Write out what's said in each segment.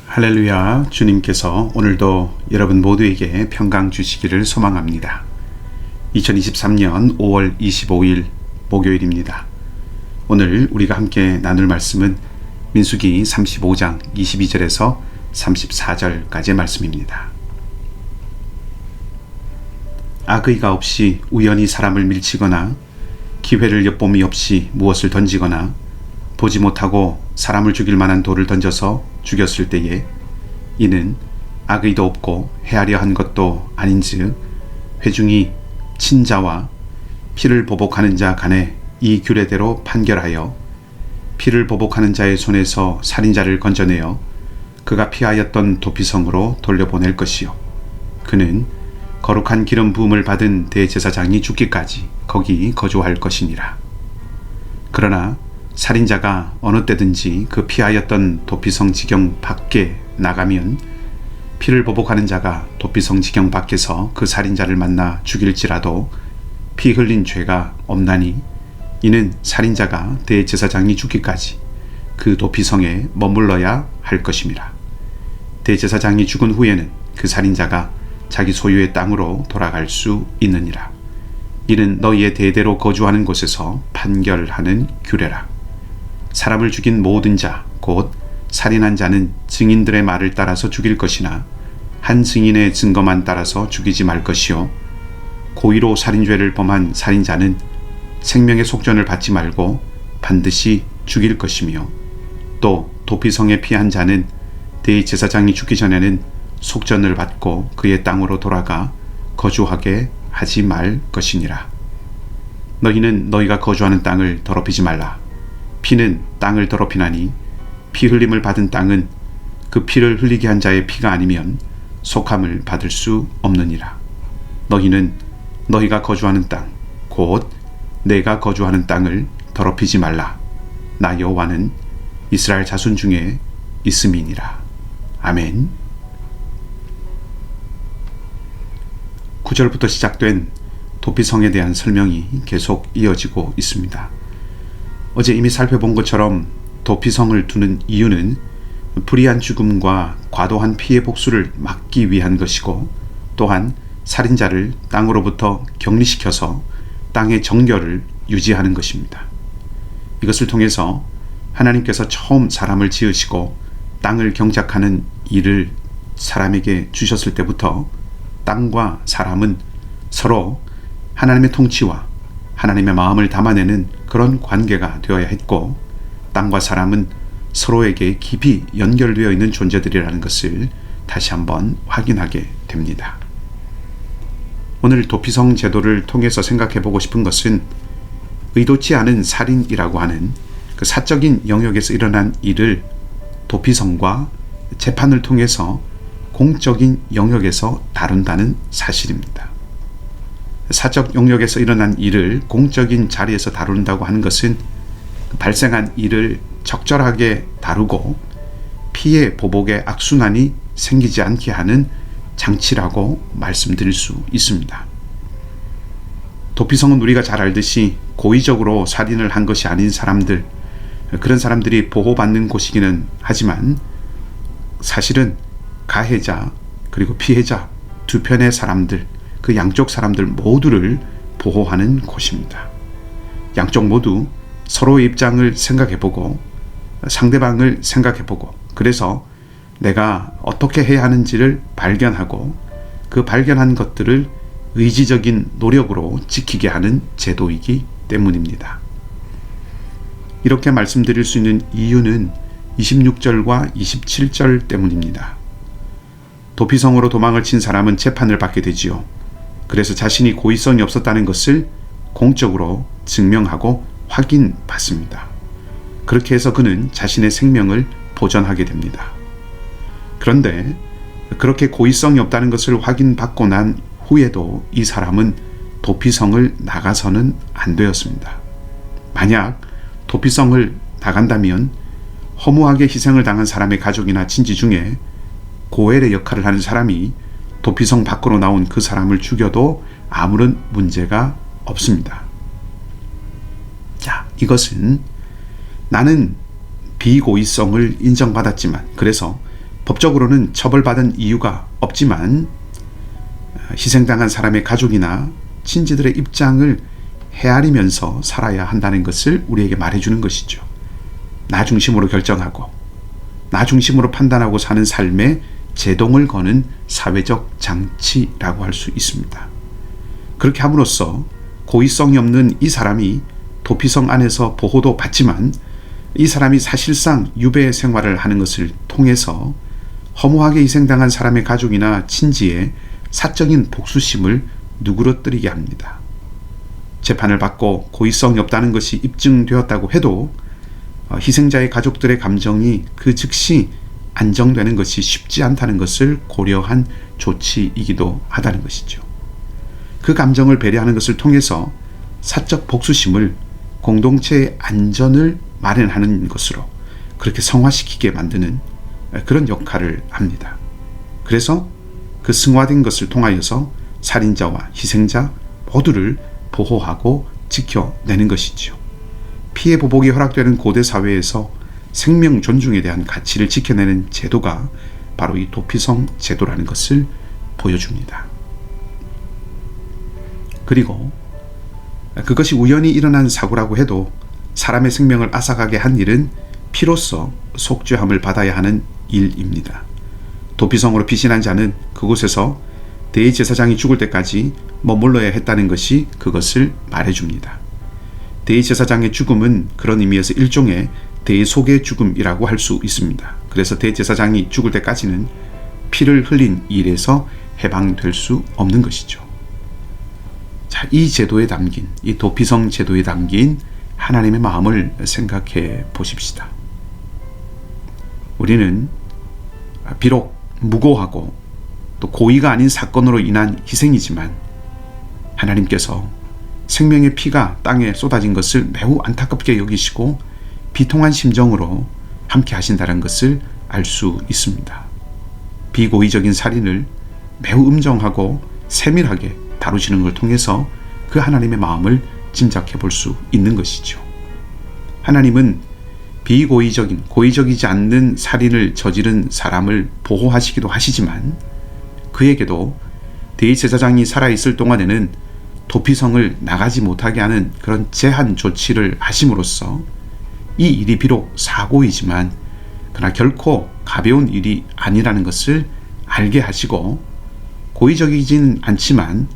할렐루야. 주님께서 오늘도 여러분 모두에게 평강 주시기를 소망합니다. 2023년 5월 25일 목요일입니다. 오늘 우리가 함께 나눌 말씀은 민수기 35장 22절에서 34절까지의 말씀입니다. 악의가 없이 우연히 사람을 밀치거나 기회를 엿봄이 없이 무엇을 던지거나 보지 못하고 사람을 죽일 만한 돌을 던져서 죽였을 때에 이는 악의도 없고 해하려 한 것도 아닌즉 회중이 친자와 피를 보복하는 자 간에 이 규례대로 판결하여 피를 보복하는 자의 손에서 살인자를 건져내어 그가 피하였던 도피성으로 돌려보낼 것이요 그는 거룩한 기름 부음을 받은 대제사장이 죽기까지 거기 거주할 것이니라. 그러나 살인자가 어느 때든지 그 피하였던 도피성 지경 밖에 나가면 피를 보복하는 자가 도피성 지경 밖에서 그 살인자를 만나 죽일지라도 피 흘린 죄가 없나니 이는 살인자가 대제사장이 죽기까지 그 도피성에 머물러야 할 것임이라. 대제사장이 죽은 후에는 그 살인자가 자기 소유의 땅으로 돌아갈 수 있느니라. 이는 너희의 대대로 거주하는 곳에서 판결하는 규례라. 사람을 죽인 모든 자, 곧 살인한 자는 증인들의 말을 따라서 죽일 것이나 한 증인의 증거만 따라서 죽이지 말 것이요 고의로 살인죄를 범한 살인자는 생명의 속전을 받지 말고 반드시 죽일 것이며 또 도피성에 피한 자는 대제사장이 죽기 전에는 속전을 받고 그의 땅으로 돌아가 거주하게 하지 말 것이니라. 너희는 너희가 거주하는 땅을 더럽히지 말라. 피는 땅을 더럽히나니 피 흘림을 받은 땅은 그 피를 흘리게 한 자의 피가 아니면 속함을 받을 수 없느니라. 너희는 너희가 거주하는 땅, 곧 내가 거주하는 땅을 더럽히지 말라. 나 여호와는 이스라엘 자손 중에 있음이니라. 아멘. 9절부터 시작된 도피성에 대한 설명이 계속 이어지고 있습니다. 어제 이미 살펴본 것처럼 도피성을 두는 이유는 불의한 죽음과 과도한 피해 복수를 막기 위한 것이고 또한 살인자를 땅으로부터 격리시켜서 땅의 정결을 유지하는 것입니다. 이것을 통해서 하나님께서 처음 사람을 지으시고 땅을 경작하는 일을 사람에게 주셨을 때부터 땅과 사람은 서로 하나님의 통치와 하나님의 마음을 담아내는 그런 관계가 되어야 했고 땅과 사람은 서로에게 깊이 연결되어 있는 존재들이라는 것을 다시 한번 확인하게 됩니다. 오늘 도피성 제도를 통해서 생각해 보고 싶은 것은 의도치 않은 살인이라고 하는 그 사적인 영역에서 일어난 일을 도피성과 재판을 통해서 공적인 영역에서 다룬다는 사실입니다. 사적 영역에서 일어난 일을 공적인 자리에서 다룬다고 하는 것은 발생한 일을 적절하게 다루고 피해 보복의 악순환이 생기지 않게 하는 장치라고 말씀드릴 수 있습니다. 도피성은 우리가 잘 알듯이 고의적으로 살인을 한 것이 아닌 사람들, 그런 사람들이 보호받는 곳이기는 하지만 사실은 가해자 그리고 피해자 두 편의 사람들, 그 양쪽 사람들 모두를 보호하는 곳입니다. 양쪽 모두 서로의 입장을 생각해보고 상대방을 생각해보고 그래서 내가 어떻게 해야 하는지를 발견하고 그 발견한 것들을 의지적인 노력으로 지키게 하는 제도이기 때문입니다. 이렇게 말씀드릴 수 있는 이유는 26절과 27절 때문입니다. 도피성으로 도망을 친 사람은 재판을 받게 되지요. 그래서 자신이 고의성이 없었다는 것을 공적으로 증명하고 확인받습니다. 그렇게 해서 그는 자신의 생명을 보전하게 됩니다. 그런데 그렇게 고의성이 없다는 것을 확인받고 난 후에도 이 사람은 도피성을 나가서는 안 되었습니다. 만약 도피성을 나간다면 허무하게 희생을 당한 사람의 가족이나 친지 중에 고엘의 역할을 하는 사람이 도피성 밖으로 나온 그 사람을 죽여도 아무런 문제가 없습니다. 자, 이것은 나는 비고의성을 인정받았지만 그래서 법적으로는 처벌받은 이유가 없지만 희생당한 사람의 가족이나 친지들의 입장을 헤아리면서 살아야 한다는 것을 우리에게 말해주는 것이죠. 나 중심으로 결정하고 나 중심으로 판단하고 사는 삶에 제동을 거는 사회적 장치라고 할 수 있습니다. 그렇게 함으로써 고의성이 없는 이 사람이 도피성 안에서 보호도 받지만 이 사람이 사실상 유배 생활을 하는 것을 통해서 허무하게 희생당한 사람의 가족이나 친지의 사적인 복수심을 누그러뜨리게 합니다. 재판을 받고 고의성이 없다는 것이 입증되었다고 해도 희생자의 가족들의 감정이 그 즉시 안정되는 것이 쉽지 않다는 것을 고려한 조치이기도 하다는 것이죠. 그 감정을 배려하는 것을 통해서 사적 복수심을 공동체의 안전을 마련하는 것으로 그렇게 성화시키게 만드는 그런 역할을 합니다. 그래서 그 승화된 것을 통하여서 살인자와 희생자 모두를 보호하고 지켜내는 것이죠. 피해 보복이 허락되는 고대 사회에서 생명 존중에 대한 가치를 지켜내는 제도가 바로 이 도피성 제도라는 것을 보여줍니다. 그리고 그것이 우연히 일어난 사고라고 해도 사람의 생명을 앗아가게 한 일은 피로써 속죄함을 받아야 하는 일입니다. 도피성으로 피신한 자는 그곳에서 대제사장이 죽을 때까지 머물러야 했다는 것이 그것을 말해줍니다. 대제사장의 죽음은 그런 의미에서 일종의 대속의 죽음이라고 할 수 있습니다. 그래서 대제사장이 죽을 때까지는 피를 흘린 일에서 해방될 수 없는 것이죠. 자, 이 제도에 담긴, 이 도피성 제도에 담긴 하나님의 마음을 생각해 보십시다. 우리는 비록 무고하고 또 고의가 아닌 사건으로 인한 희생이지만 하나님께서 생명의 피가 땅에 쏟아진 것을 매우 안타깝게 여기시고 비통한 심정으로 함께 하신다는 것을 알 수 있습니다. 비고의적인 살인을 매우 음정하고 세밀하게 다루시는 걸 통해서 그 하나님의 마음을 짐작해 볼 수 있는 것이죠. 하나님은 비고의적인, 고의적이지 않는 살인을 저지른 사람을 보호하시기도 하시지만 그에게도 대제사장이 살아있을 동안에는 도피성을 나가지 못하게 하는 그런 제한 조치를 하심으로써 이 일이 비록 사고이지만 그러나 결코 가벼운 일이 아니라는 것을 알게 하시고 고의적이진 않지만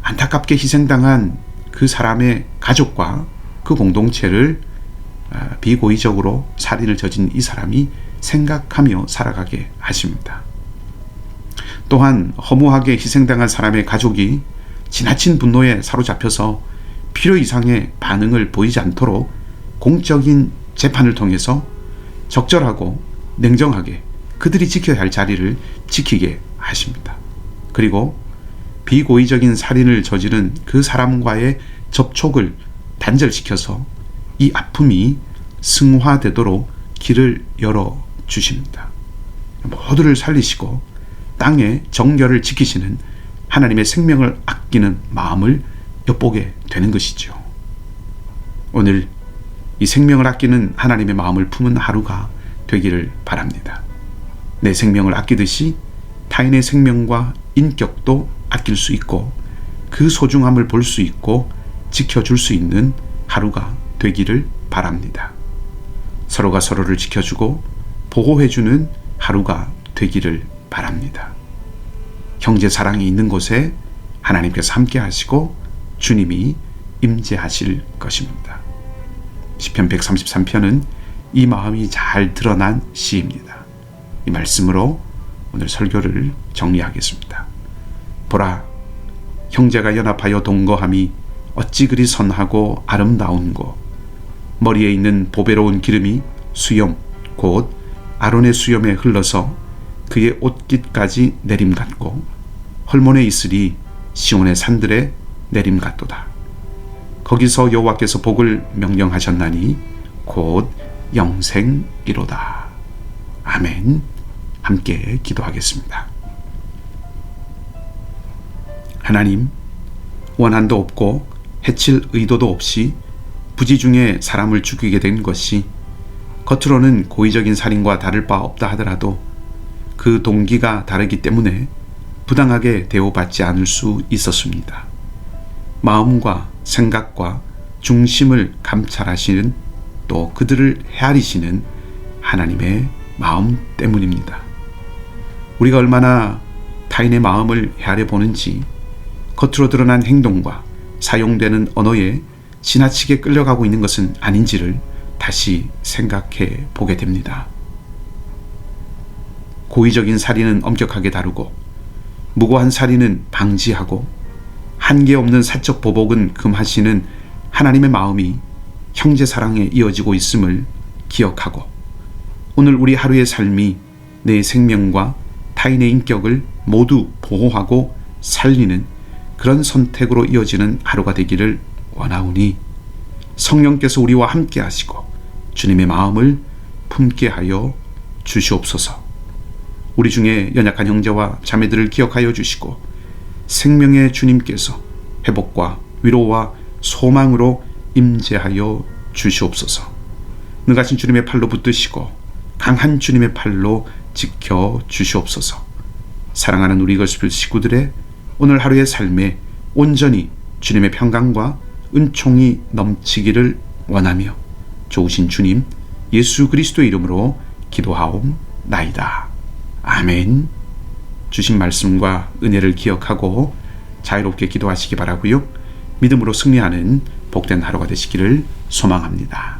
안타깝게 희생당한 그 사람의 가족과 그 공동체를 비고의적으로 살인을 저진 이 사람이 생각하며 살아가게 하십니다. 또한 허무하게 희생당한 사람의 가족이 지나친 분노에 사로잡혀서 필요 이상의 반응을 보이지 않도록 공적인 재판을 통해서 적절하고 냉정하게 그들이 지켜야 할 자리를 지키게 하십니다. 그리고 비고의적인 살인을 저지른 그 사람과의 접촉을 단절시켜서 이 아픔이 승화되도록 길을 열어주십니다. 모두를 살리시고 땅의 정결을 지키시는 하나님의 생명을 아끼는 마음을 엿보게 되는 것이죠. 오늘 이 생명을 아끼는 하나님의 마음을 품은 하루가 되기를 바랍니다. 내 생명을 아끼듯이 타인의 생명과 인격도 아낄 수 있고 그 소중함을 볼 수 있고 지켜줄 수 있는 하루가 되기를 바랍니다. 서로가 서로를 지켜주고 보호해주는 하루가 되기를 바랍니다. 형제 사랑이 있는 곳에 하나님께서 함께 하시고 주님이 임재하실 것입니다. 시편 133편은 이 마음이 잘 드러난 시입니다. 이 말씀으로 오늘 설교를 정리하겠습니다. 보라, 형제가 연합하여 동거함이 어찌 그리 선하고 아름다운고, 머리에 있는 보배로운 기름이 수염 곧 아론의 수염에 흘러서 그의 옷깃까지 내림 같고 헐몬에 있으리 시온의 산들에 내림 같도다. 거기서 여호와께서 복을 명령하셨나니 곧 영생이로다. 아멘. 함께 기도하겠습니다. 하나님, 원한도 없고 해칠 의도도 없이 부지중에 사람을 죽이게 된 것이 겉으로는 고의적인 살인과 다를 바 없다 하더라도 그 동기가 다르기 때문에 부당하게 대우받지 않을 수 있었습니다. 마음과 생각과 중심을 감찰하시는, 또 그들을 헤아리시는 하나님의 마음 때문입니다. 우리가 얼마나 타인의 마음을 헤아려 보는지 겉으로 드러난 행동과 사용되는 언어에 지나치게 끌려가고 있는 것은 아닌지를 다시 생각해 보게 됩니다. 고의적인 살인은 엄격하게 다루고 무고한 살인은 방지하고 한계 없는 사적 보복은 금하시는 하나님의 마음이 형제 사랑에 이어지고 있음을 기억하고, 오늘 우리 하루의 삶이 내 생명과 타인의 인격을 모두 보호하고 살리는 그런 선택으로 이어지는 하루가 되기를 원하오니, 성령께서 우리와 함께 하시고 주님의 마음을 품게 하여 주시옵소서. 우리 중에 연약한 형제와 자매들을 기억하여 주시고, 생명의 주님께서 회복과 위로와 소망으로 임재하여 주시옵소서. 능하신 주님의 팔로 붙드시고 강한 주님의 팔로 지켜 주시옵소서. 사랑하는 우리 거스펠 식구들의 오늘 하루의 삶에 온전히 주님의 평강과 은총이 넘치기를 원하며, 좋으신 주님 예수 그리스도의 이름으로 기도하옵나이다. 아멘. 주신 말씀과 은혜를 기억하고 자유롭게 기도하시기 바라고요. 믿음으로 승리하는 복된 하루가 되시기를 소망합니다.